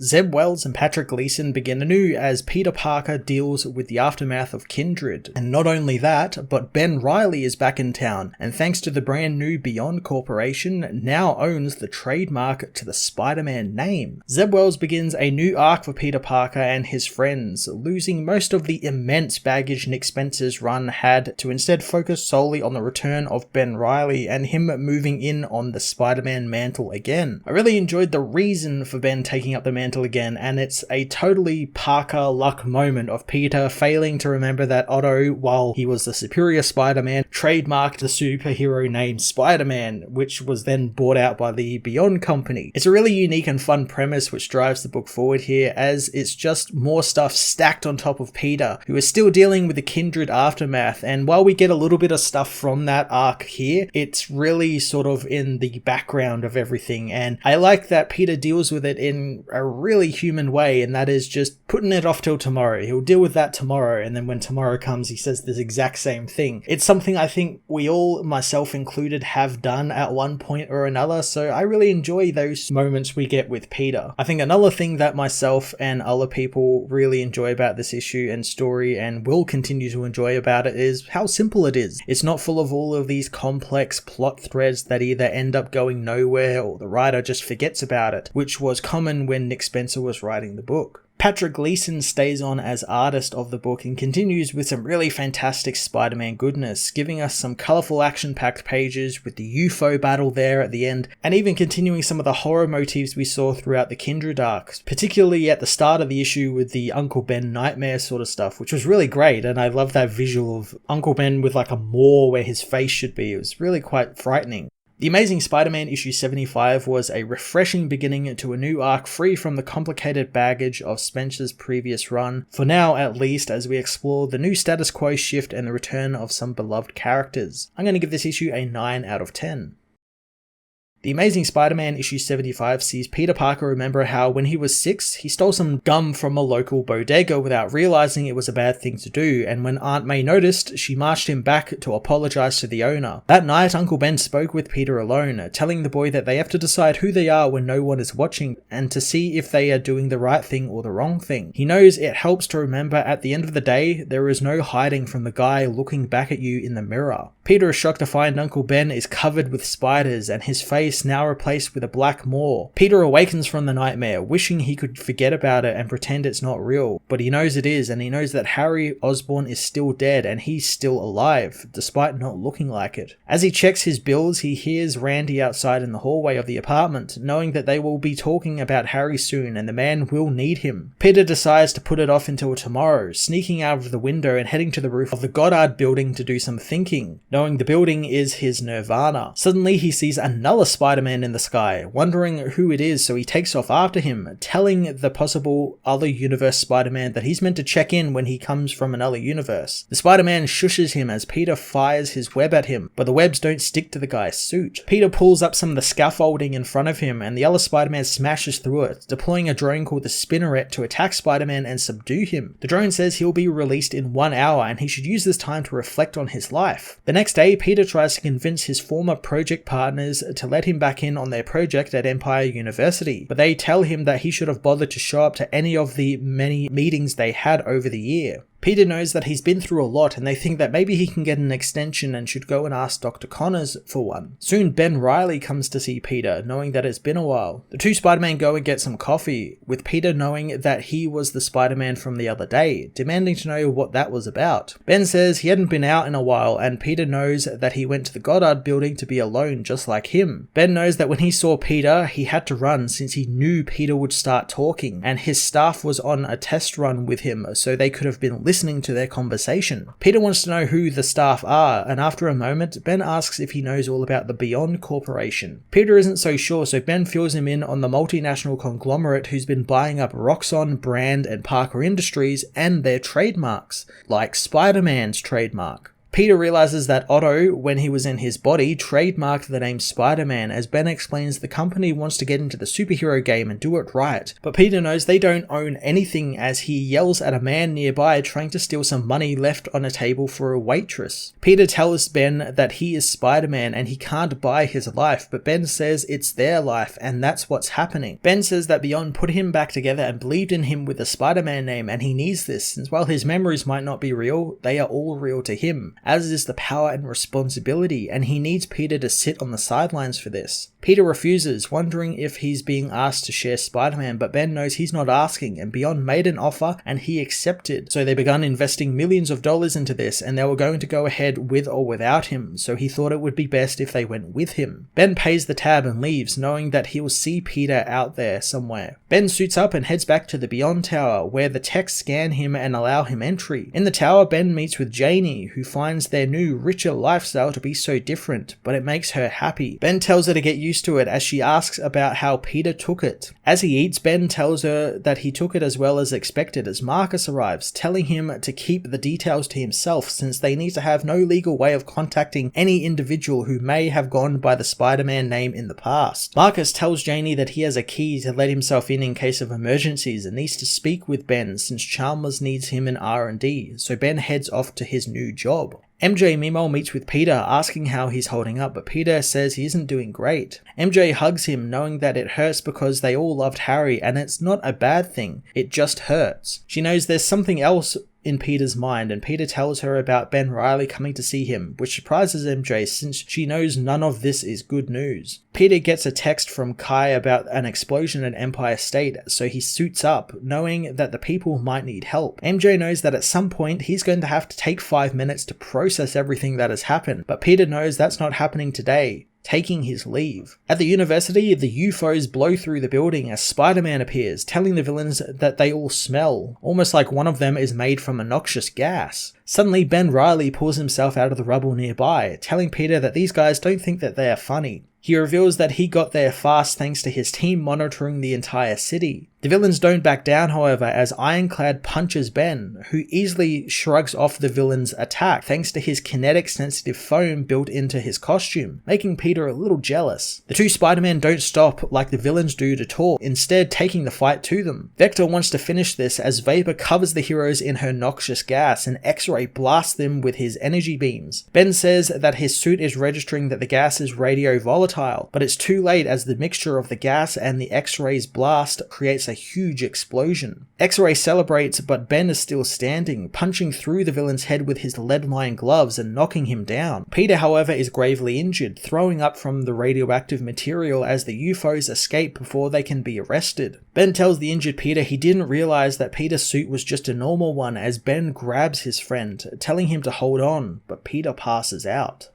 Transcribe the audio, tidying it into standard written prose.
Zeb Wells and Patrick Gleason begin anew as Peter Parker deals with the aftermath of Kindred. And not only that, but Ben Reilly is back in town, and thanks to the brand new Beyond Corporation, now owns the trademark to the Spider-Man name. Zeb Wells begins a new arc for Peter Parker and his friends, losing most of the immense baggage Nick Spencer's run had to instead focus solely on the return of Ben Reilly and him moving in on the Spider-Man mantle again. I really enjoyed the reason for Ben taking up the mantle again, and it's a totally Parker luck moment of Peter failing to remember that Otto, while he was the superior Spider-Man, trademarked the superhero name Spider-Man, which was then bought out by the Beyond Company. It's a really unique and fun premise which drives the book forward here, as it's just more stuff stacked on top of Peter, who is still dealing with the Kindred aftermath, and while we get a little bit of stuff from that arc here, it's really sort of in the background of everything, and I like that Peter deals with it in a really human way, and that is just putting it off till tomorrow. He'll deal with that tomorrow, and then when tomorrow comes he says this exact same thing. It's something I think we all, myself included, have done at one point or another, so I really enjoy those moments we get with Peter. I think another thing that myself and other people really enjoy about this issue and story, and will continue to enjoy about it, is how simple it is. It's not full of all of these complex plot threads that either end up going nowhere or the writer just forgets about it, which was common when Nick Spencer was writing the book. Patrick Gleason stays on as artist of the book and continues with some really fantastic Spider-Man goodness, giving us some colourful action-packed pages with the UFO battle there at the end, and even continuing some of the horror motifs we saw throughout the Kindred arcs, particularly at the start of the issue with the Uncle Ben nightmare sort of stuff, which was really great, and I love that visual of Uncle Ben with like a maw where his face should be. It was really quite frightening. The Amazing Spider-Man issue 75 was a refreshing beginning to a new arc free from the complicated baggage of Spencer's previous run, for now at least, as we explore the new status quo shift and the return of some beloved characters. I'm going to give this issue a 9 out of 10. The Amazing Spider-Man issue 75 sees Peter Parker remember how when he was 6, he stole some gum from a local bodega without realizing it was a bad thing to do, and when Aunt May noticed, she marched him back to apologize to the owner. That night, Uncle Ben spoke with Peter alone, telling the boy that they have to decide who they are when no one is watching, and to see if they are doing the right thing or the wrong thing. He knows it helps to remember at the end of the day, there is no hiding from the guy looking back at you in the mirror. Peter is shocked to find Uncle Ben is covered with spiders and his face now replaced with a black maw. Peter awakens from the nightmare, wishing he could forget about it and pretend it's not real, but he knows it is, and he knows that Harry Osborn is still dead and he's still alive, despite not looking like it. As he checks his bills, he hears Randy outside in the hallway of the apartment, knowing that they will be talking about Harry soon and the man will need him. Peter decides to put it off until tomorrow, sneaking out of the window and heading to the roof of the Goddard building to do some thinking, knowing the building is his nirvana. Suddenly he sees another Spider-Man in the sky, wondering who it is, so he takes off after him, telling the possible other universe Spider-Man that he's meant to check in when he comes from another universe. The Spider-Man shushes him as Peter fires his web at him, but the webs don't stick to the guy's suit. Peter pulls up some of the scaffolding in front of him, and the other Spider-Man smashes through it, deploying a drone called the Spinneret to attack Spider-Man and subdue him. The drone says he'll be released in 1 hour, and he should use this time to reflect on his life. The next day, Peter tries to convince his former project partners to let him back in on their project at Empire University, but they tell him that he should have bothered to show up to any of the many meetings they had over the year. Peter knows that he's been through a lot, and they think that maybe he can get an extension and should go and ask Dr. Connors for one. Soon Ben Reilly comes to see Peter, knowing that it's been a while. The two Spider-Man go and get some coffee, with Peter knowing that he was the Spider-Man from the other day, demanding to know what that was about. Ben says he hadn't been out in a while, and Peter knows that he went to the Goddard building to be alone just like him. Ben knows that when he saw Peter, he had to run since he knew Peter would start talking, and his staff was on a test run with him so they could have been listening to their conversation. Peter wants to know who the staff are, and after a moment, Ben asks if he knows all about the Beyond Corporation. Peter isn't so sure, so Ben fills him in on the multinational conglomerate who's been buying up Roxxon, Brand, and Parker Industries and their trademarks, like Spider-Man's trademark. Peter realizes that Otto, when he was in his body, trademarked the name Spider-Man, as Ben explains the company wants to get into the superhero game and do it right. But Peter knows they don't own anything, as he yells at a man nearby trying to steal some money left on a table for a waitress. Peter tells Ben that he is Spider-Man and he can't buy his life, but Ben says it's their life and that's what's happening. Ben says that Beyond put him back together and believed in him with the Spider-Man name, and he needs this, since while his memories might not be real, they are all real to him, as is the power and responsibility, and he needs Peter to sit on the sidelines for this. Peter refuses, wondering if he's being asked to share Spider-Man, but Ben knows he's not asking, and Beyond made an offer and he accepted. So they began investing millions of dollars into this, and they were going to go ahead with or without him, so he thought it would be best if they went with him. Ben pays the tab and leaves, knowing that he'll see Peter out there somewhere. Ben suits up and heads back to the Beyond Tower, where the techs scan him and allow him entry. In the tower, Ben meets with Janie, who finds their new, richer lifestyle to be so different, but it makes her happy. Ben tells her to get used to it, as she asks about how Peter took it. As he eats, Ben tells her that he took it as well as expected, as Marcus arrives, telling him to keep the details to himself, since they need to have no legal way of contacting any individual who may have gone by the Spider-Man name in the past. Marcus tells Janie that he has a key to let himself in case of emergencies and needs to speak with Ben, since Chalmers needs him in R&D, so Ben heads off to his new job. MJ Meemaw meets with Peter, asking how he's holding up, but Peter says he isn't doing great. MJ hugs him, knowing that it hurts because they all loved Harry, and it's not a bad thing, it just hurts. She knows there's something else in Peter's mind, and Peter tells her about Ben Reilly coming to see him, which surprises MJ since she knows none of this is good news. Peter gets a text from Kai about an explosion at Empire State, so he suits up, knowing that the people might need help. MJ knows that at some point he's going to have to take 5 minutes to process everything that has happened, but Peter knows that's not happening today, taking his leave. At the university, the UFOs blow through the building as Spider-Man appears, telling the villains that they all smell, almost like one of them is made from a noxious gas. Suddenly, Ben Reilly pulls himself out of the rubble nearby, telling Peter that these guys don't think that they are funny. He reveals that he got there fast thanks to his team monitoring the entire city. The villains don't back down, however, as Ironclad punches Ben, who easily shrugs off the villain's attack thanks to his kinetic-sensitive foam built into his costume, making Peter a little jealous. The two Spider-Men don't stop like the villains do to talk, instead taking the fight to them. Vector wants to finish this as Vapor covers the heroes in her noxious gas and X-Ray blasts them with his energy beams. Ben says that his suit is registering that the gas is radio volatile, but it's too late as the mixture of the gas and the X-Ray's blast creates a huge explosion. X-Ray celebrates, but Ben is still standing, punching through the villain's head with his lead-lined gloves and knocking him down. Peter, however, is gravely injured, throwing up from the radioactive material as the UFOs escape before they can be arrested. Ben tells the injured Peter he didn't realize that Peter's suit was just a normal one, as Ben grabs his friend, telling him to hold on, but Peter passes out.